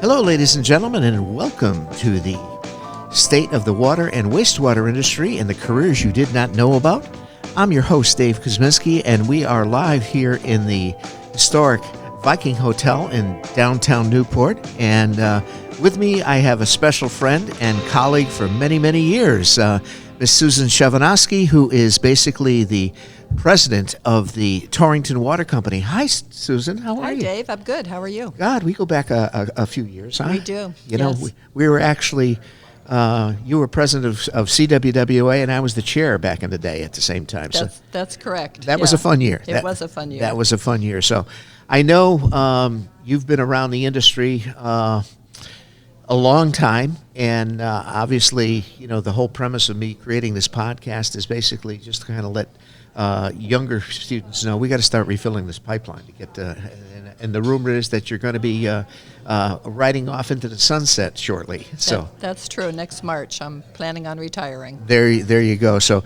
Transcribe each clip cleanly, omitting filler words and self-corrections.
Hello, ladies and gentlemen, and welcome to the state of the water and wastewater industry and the careers you did not know about. I'm your host, Dave Kosminski, and we are live here in the historic Viking Hotel in downtown Newport. And with me, I have a special friend and colleague for many, many years, Miss Susan Suhanovsky, who is basically the president of the Torrington Water Company. Hi, Susan. How are you? Hi, Dave. I'm good. How are you? God, we go back a few years, huh? We do. You know, we were actually, you were president of CWWA, and I was the chair back in the day at the same time. That's correct. That was a fun year. It was a fun year. That was a fun year. So I know you've been around the industry a long time, and obviously, you know, the whole premise of me creating this podcast is basically just to kind of let younger students know we got to start refilling this pipeline to get and the rumor is that you're going to be riding off into the sunset shortly. So that's true. Next March, I'm planning on retiring. There you go. So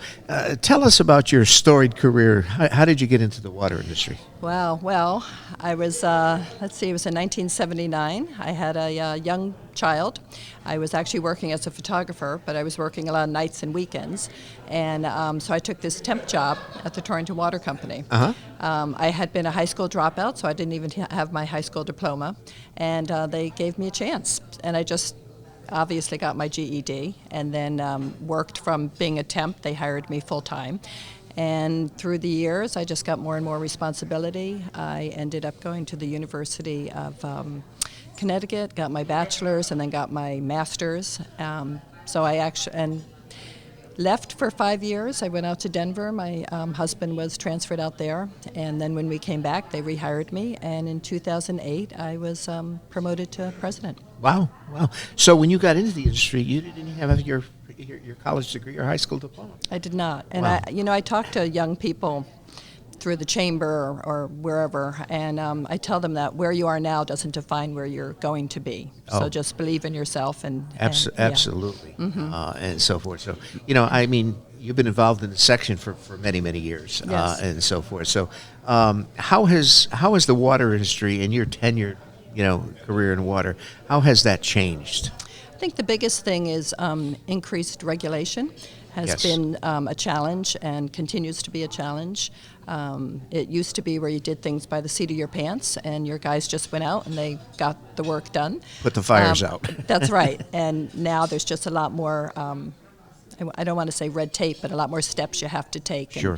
tell us about your storied career. How did you get into the water industry? Well, I was, it was in 1979. I had a young child. I was actually working as a photographer, but I was working a lot of nights and weekends. And so I took this temp job at the Torrington Water Company. I had been a high school dropout, so I didn't even have my high school diploma. And they gave me a chance. And I just obviously got my GED and then worked from being a temp. They hired me full-time. And through the years, I just got more and more responsibility. I ended up going to the University of Connecticut, got my bachelor's, and then got my master's. So I actually left for 5 years. I went out to Denver. My husband was transferred out there. And then when we came back, they rehired me. And in 2008, I was promoted to president. Wow. So when you got into the industry, you didn't have your college degree or high school diploma? I did not. And wow. I talk to young people through the chamber or wherever, and I tell them that where you are now doesn't define where you're going to be. So just believe in yourself and absolutely, Mm-hmm. And so forth. So, I mean, you've been involved in the section for many, many years, yes. And so forth. So, how has the water industry in your tenure, career in water, how has that changed? I think the biggest thing is increased regulation has yes. been a challenge and continues to be a challenge. It used to be where you did things by the seat of your pants and your guys just went out and they got the work done. Put the fires out. That's right. And now there's just a lot more, I don't want to say red tape, but a lot more steps you have to take. Sure.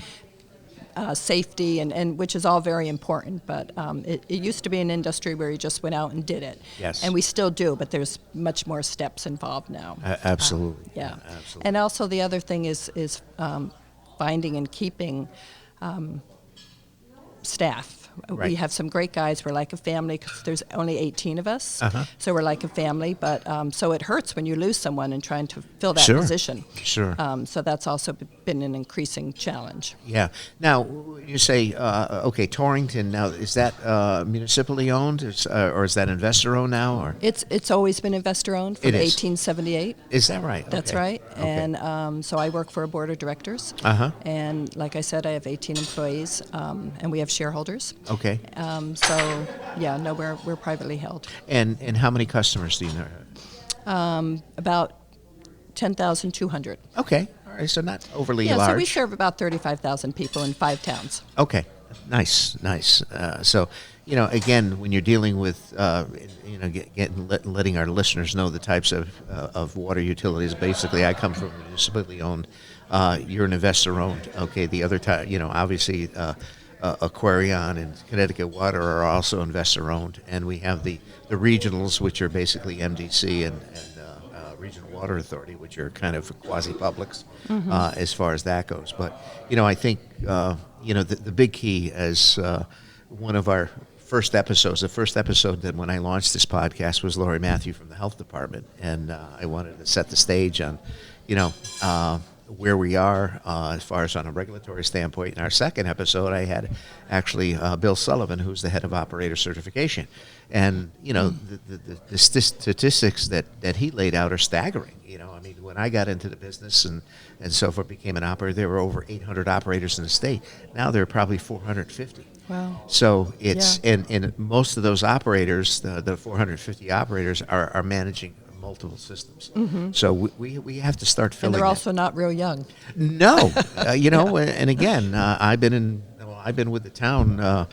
Safety, and which is all very important, but it used to be an industry where you just went out and did it. Yes. And we still do, but there's much more steps involved now. Absolutely. Yeah. Absolutely. And also the other thing is finding and keeping staff. Right. We have some great guys. We're like a family because there's only 18 of us, Uh-huh. so we're like a family. But so it hurts when you lose someone and trying to fill that Sure. position. Sure. So that's also been an increasing challenge. Yeah. Now, you say, Torrington. Now, is that municipally owned, or is that investor owned now? Or It's always been investor owned from It is. 1878. Is that right? That's Okay. right. Okay. And so I work for a board of directors. Uh-huh. And like I said, I have 18 employees, and we have shareholders. Okay. We're privately held. And how many customers do you know? About 10,200. Okay. All right. So not overly Yeah, large. so we serve about 35,000 people in 5 towns. Okay. Nice. So, again, when you're dealing with, letting our listeners know the types of water utilities. Basically, I come from municipally owned. You're an investor owned. Okay. The other time, obviously. Aquarion and Connecticut Water are also investor-owned, and we have the regionals, which are basically MDC and Regional Water Authority, which are kind of quasi-publics as far as that goes. But, I think, the big key as one of our first episodes, the first episode that when I launched this podcast was Lori Matthew from the Health Department, and I wanted to set the stage on, where we are as far as on a regulatory standpoint. In our second episode, I had actually Bill Sullivan, who's the head of operator certification. And, the statistics that he laid out are staggering. I mean, when I got into the business and so forth, became an operator, there were over 800 operators in the state. Now there are probably 450. Wow. So it's, and most of those operators, the 450 operators, are managing multiple systems. So we have to start filling. And they're also not real young. No, and again, I've been with the town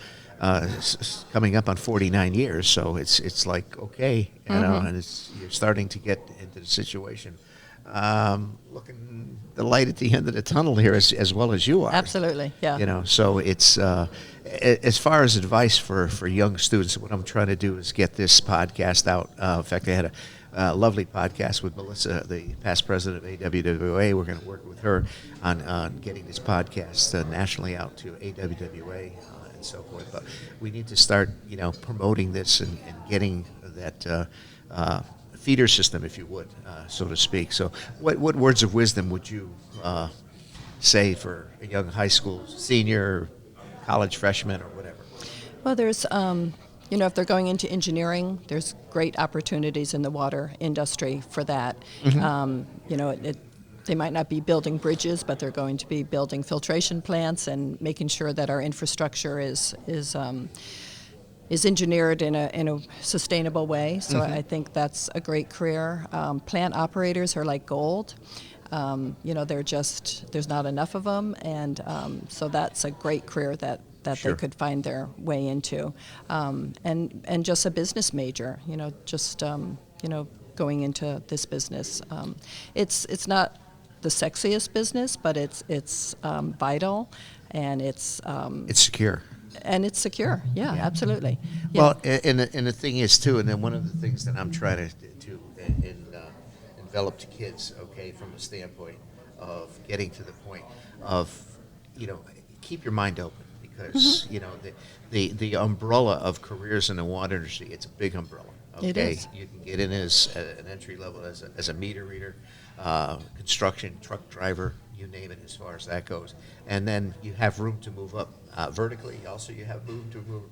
coming up on 49 years, so it's like, okay, and you're starting to get into the situation. Looking the light at the end of the tunnel here as well as you are. Absolutely, yeah. So it's as far as advice for young students, what I'm trying to do is get this podcast out. In fact, I had a lovely podcast with Melissa, the past president of AWWA. We're going to work with her on getting this podcast nationally out to AWWA and so forth. But we need to start, promoting this and getting that feeder system, if you would, so to speak. So what words of wisdom would you say for a young high school senior, college freshman, or whatever? Well, there's, if they're going into engineering, there's great opportunities in the water industry for that. They might not be building bridges, but they're going to be building filtration plants and making sure that our infrastructure is engineered in a sustainable way. So I think that's a great career. Plant operators are like gold. There's not enough of them, and so that's a great career that Sure. they could find their way into. And just a business major, going into this business. It's not the sexiest business, but it's vital, and it's secure. And it's secure. Yeah. Absolutely. Yeah. Well, and the thing is too, and then one of the things that I'm trying to envelop to kids, okay, from a standpoint of getting to the point of, keep your mind open, because the umbrella of careers in the water industry, it's a big umbrella. Okay, It is. You can get in as an entry level as a meter reader, construction, truck driver, you name it, as far as that goes. And then you have room to move up vertically. Also, you have room to move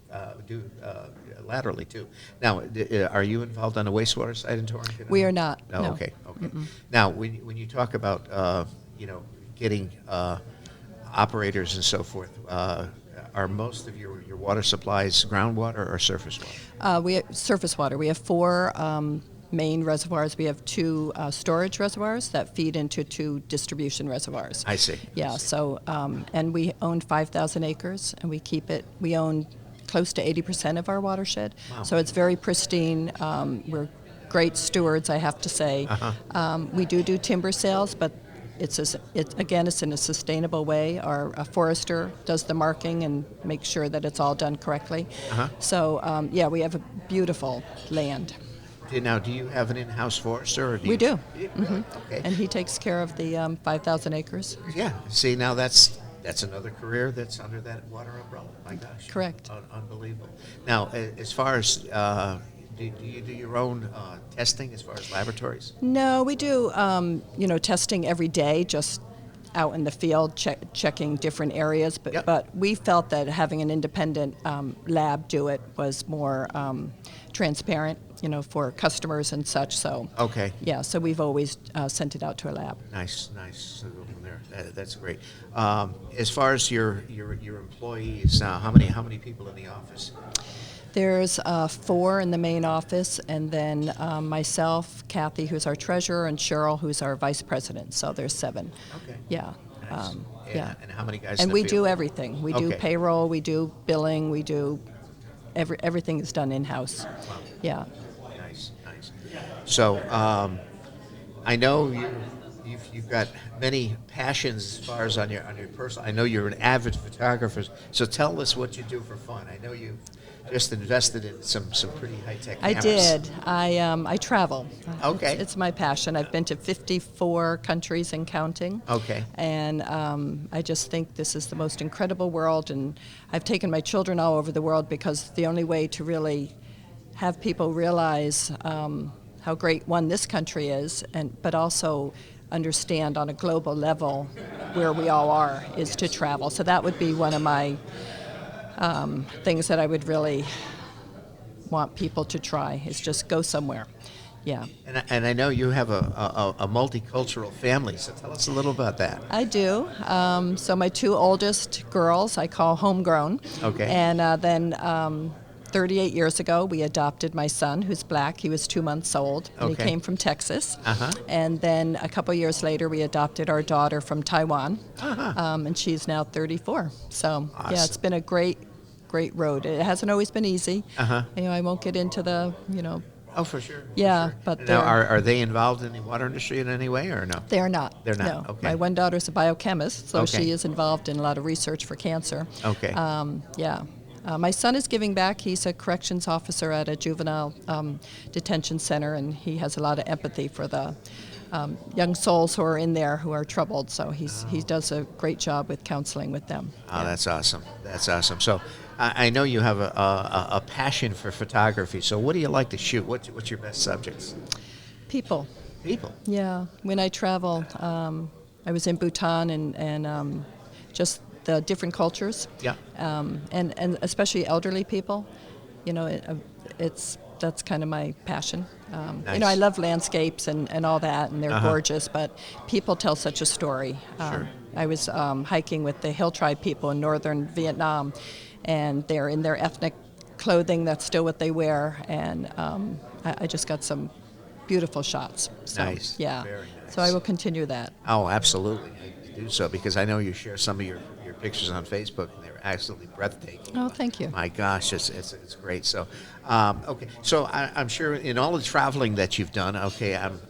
laterally too. Now, are you involved on the wastewater side in Torrington? We are not. Oh, No. okay. Now, when you talk about getting operators and so forth, are most of your water supplies groundwater or surface water? We have surface water. We have 4 main reservoirs. We have 2 storage reservoirs that feed into 2 distribution reservoirs. I see. Yeah. So, and we own 5,000 acres, and we own close to 80% of our watershed. Wow. So it's very pristine. We're great stewards, I have to say. We do timber sales, but it's in a sustainable way. Our forester does the marking and makes sure that it's all done correctly. So, we have a beautiful land. Now, do you have an in-house forester? Or We do. Really? Okay. And he takes care of the 5,000 acres. Yeah. See, now that's another career that's under that water umbrella. My gosh. Correct. Unbelievable. Now, as far as do you do your own testing as far as laboratories? No, we do testing every day, just out in the field, checking different areas. But Yep. but we felt that having an independent lab do it was more transparent, for customers and such. So Okay. yeah, so we've always sent it out to a lab. Nice. So there. That's great. As far as your employees, how many people in the office? There's 4 in the main office, and then myself, Kathy, who's our treasurer, and Cheryl, who's our vice president. So there's 7. Okay. Yeah. Nice. Yeah. And how many guys? And in the we field? do everything. We do Okay. payroll, we do billing, we do everything is done in-house. Wow. Yeah. Nice. So I know you've got many passions as far as on your personal. I know you're an avid photographer. So tell us what you do for fun. I know you just invested in some pretty high-tech I cameras. did. I travel. Okay. It's my passion. I've been to 54 countries and counting. Okay. And I just think this is the most incredible world, and I've taken my children all over the world because the only way to really have people realize how great, one, this country is, but also understand on a global level where we all are is to travel. So that would be one of my things that I would really want people to try, is just go somewhere. Yeah. And I know you have a multicultural family, so tell us a little about that. I do. So my two oldest girls I call homegrown. Okay. And then 38 years ago, we adopted my son, who's black. He was 2 months old, and Okay. he came from Texas. Uh-huh. And then a couple years later, we adopted our daughter from Taiwan, and she's now 34. So yeah, it's Awesome. been a great road. It hasn't always been easy. Uh-huh. I won't get into the Oh, for sure. Yeah, for sure. but now, they're- are they involved in the water industry in any way, or no? They're not. They're not, No. okay. My one daughter's a biochemist, so Okay. she is involved in a lot of research for cancer. Okay. Yeah. My son is giving back. He's a corrections officer at a juvenile detention center, and he has a lot of empathy for the young souls who are in there who are troubled. So he does a great job with counseling with them. Oh, Yeah. that's awesome. That's awesome. So I know you have a passion for photography. So what do you like to shoot? What's your best subjects? People. People. Yeah. When I travel, I was in Bhutan and just the different cultures. Yeah. And especially elderly people. That's kind of my passion. Nice. I love landscapes and all that, and they're Uh-huh. gorgeous, but people tell such a story. Sure. I was hiking with the Hill Tribe people in northern Vietnam, and they're in their ethnic clothing. That's still what they wear, and I just got some beautiful shots. So, Nice. Yeah. Very nice. So I will continue that. Oh, absolutely. I do so because I know you share some of your pictures on Facebook, and they're absolutely breathtaking. Oh, thank you. My gosh, it's great. So, okay. So I'm sure in all the traveling that you've done, okay, I'm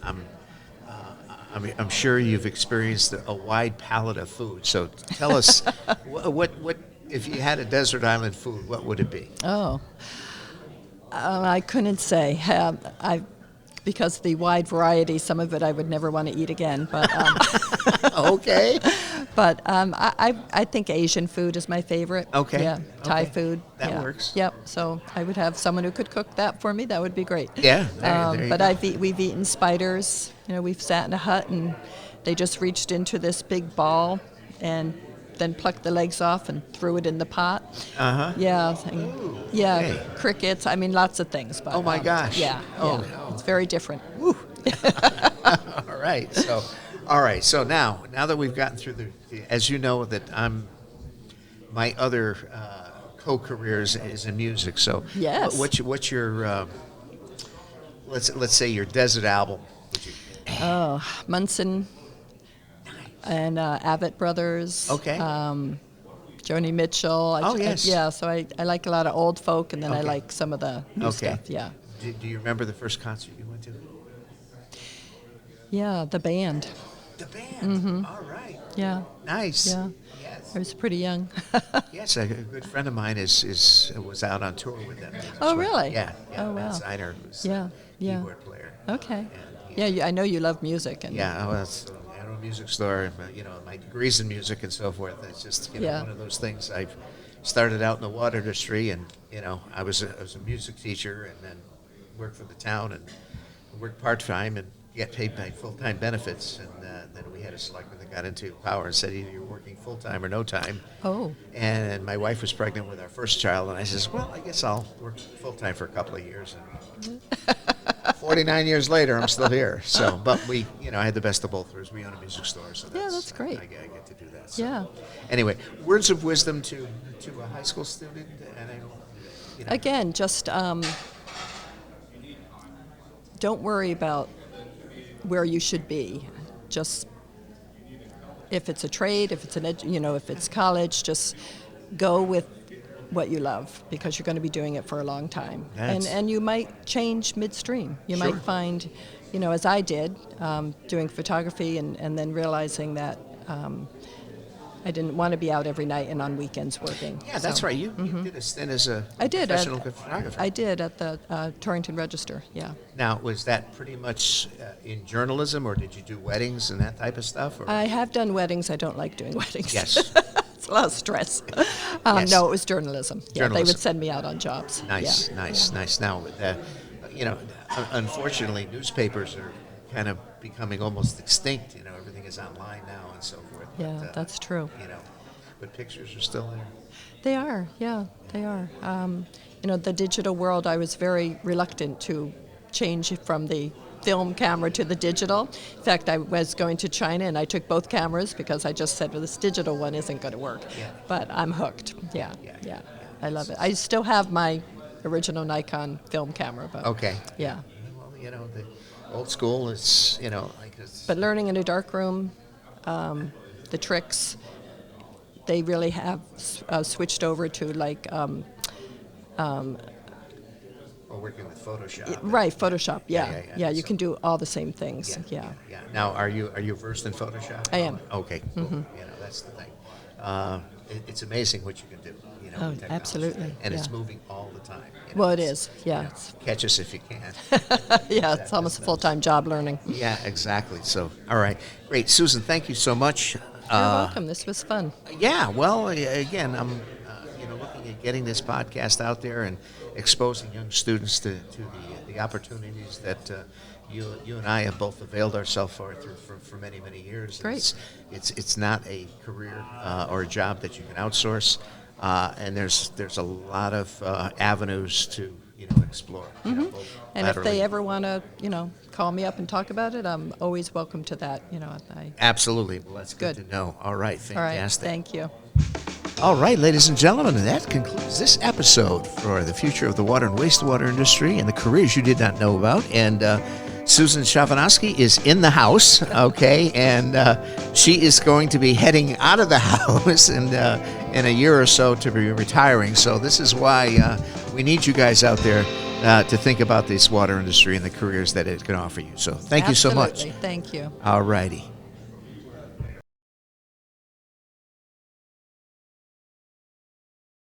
sure you've experienced a wide palette of food. So tell us, what if you had a desert island food, what would it be? Oh, I couldn't say. Because the wide variety, some of it I would never want to eat again. But Okay. but I think Asian food is my favorite. Okay. Yeah, Thai Okay. food. That yeah. works. Yep. So I would have someone who could cook that for me. That would be great. Yeah. There you But go. we've eaten spiders. We've sat in a hut and they just reached into this big ball and then plucked the legs off and threw it in the pot. Uh-huh. Yeah. Yeah. okay. Crickets. I mean, lots of things. But, Oh, my gosh. Yeah. Oh, yeah. no. It's very different. All right. So now that we've gotten through as you know that my other co-career is in music. So Yes. what's your let's say your desert album? Oh, Munson and Abbott Brothers. Okay. Joni Mitchell. Oh, yes. Yeah, so I like a lot of old folk, and then I Okay. like some of the new Okay. stuff. Yeah. Do you remember the first concert you went to? Yeah, the band. The band. All right. Yeah. Nice. Yeah. Yes. I was pretty young. Yes, a good friend of mine was out on tour with them. Oh, really? Yeah. Oh, Matt wow. Steiner was Yeah, yeah. keyboard player. Okay. And Yeah, I know you love music. And Yeah, well, I had a music store, and my degrees in music and so forth. It's just Yeah. one of those things. I've started out in the water industry, and I was a music teacher, and then worked for the town, and worked part time, and get paid by full time benefits. And then we had a selectman that got into power and said either you're working full time or no time. Oh. And my wife was pregnant with our first child, and I says, well, I guess I'll work full time for a couple of years. And 49 years later, I'm still here. So, but I had the best of both worlds. We own a music store, so that's great. I get to do that. So. Yeah. Anyway, words of wisdom to a high school student, and Again, just don't worry about where you should be. Just if it's a trade, if it's if it's college, just go with what you love, because you're going to be doing it for a long time. And you might change midstream. You Sure. might find, as I did, doing photography and then realizing that I didn't want to be out every night and on weekends working. Yeah, that's So, right. You did a stint as a I did. professional photographer. I did at the Torrington Register, yeah. Now, was that pretty much in journalism, or did you do weddings and that type of stuff? Or? I have done weddings. I don't like doing weddings. Yes. It's a lot of stress. Yes. No, it was journalism. Yeah, they Journalism. would send me out on jobs. Nice, Yeah. nice. Now, unfortunately, newspapers are kind of becoming almost extinct. You know, everything is online now and so forth. Yeah, But, that's true. You know, but pictures are still there. They are, yeah, they are. You know, the digital world, I was very reluctant to change from the film camera to the digital. In fact, I was going to China and I took both cameras because I just said, well, this digital one isn't going to work. Yeah. But I'm hooked. Yeah, Yeah, yeah. yeah. I love it. I still have my original Nikon film camera, but Okay. yeah. Well, you know, the old school is, you know, like it's, But learning in a dark room, the tricks, they really have switched over to like or working with Photoshop. right, Photoshop. Yeah, Yeah, yeah, yeah. You So- can do all the same things. Yeah. Yeah. Now, are you versed in Photoshop? I am. Okay. Cool. You know, that's the thing. It's amazing what you can do. You know, Oh, with technology. absolutely, And it's yeah. moving all the time. You know, Well, it it's- is. Yeah, you know, it's, catch us if you can. yeah. It's almost a full-time job learning. Yeah, exactly. So, all right, great, Susan. Thank you so much. You're welcome. This was fun. Yeah, well, again, I'm you know, looking at getting this podcast out there and exposing young students to the opportunities that you and I have both availed ourselves for many, many years. Great. It's not a career or a job that you can outsource, and there's a lot of avenues to explore. You know, both And if laterally. they ever want to, call me up and talk about it, I'm always welcome to that. Absolutely, well, that's good Good. to know. All right, All right. fantastic. Thank you. All right, ladies and gentlemen, that concludes this episode for the future of the water and wastewater industry and the careers you did not know about. And Susan Suhanovsky is in the house, okay, and she is going to be heading out of the house in a year or so to be retiring. So this is why we need you guys out there to think about this water industry and the careers that it can offer you. So thank you so much. Absolutely. Thank you. All righty.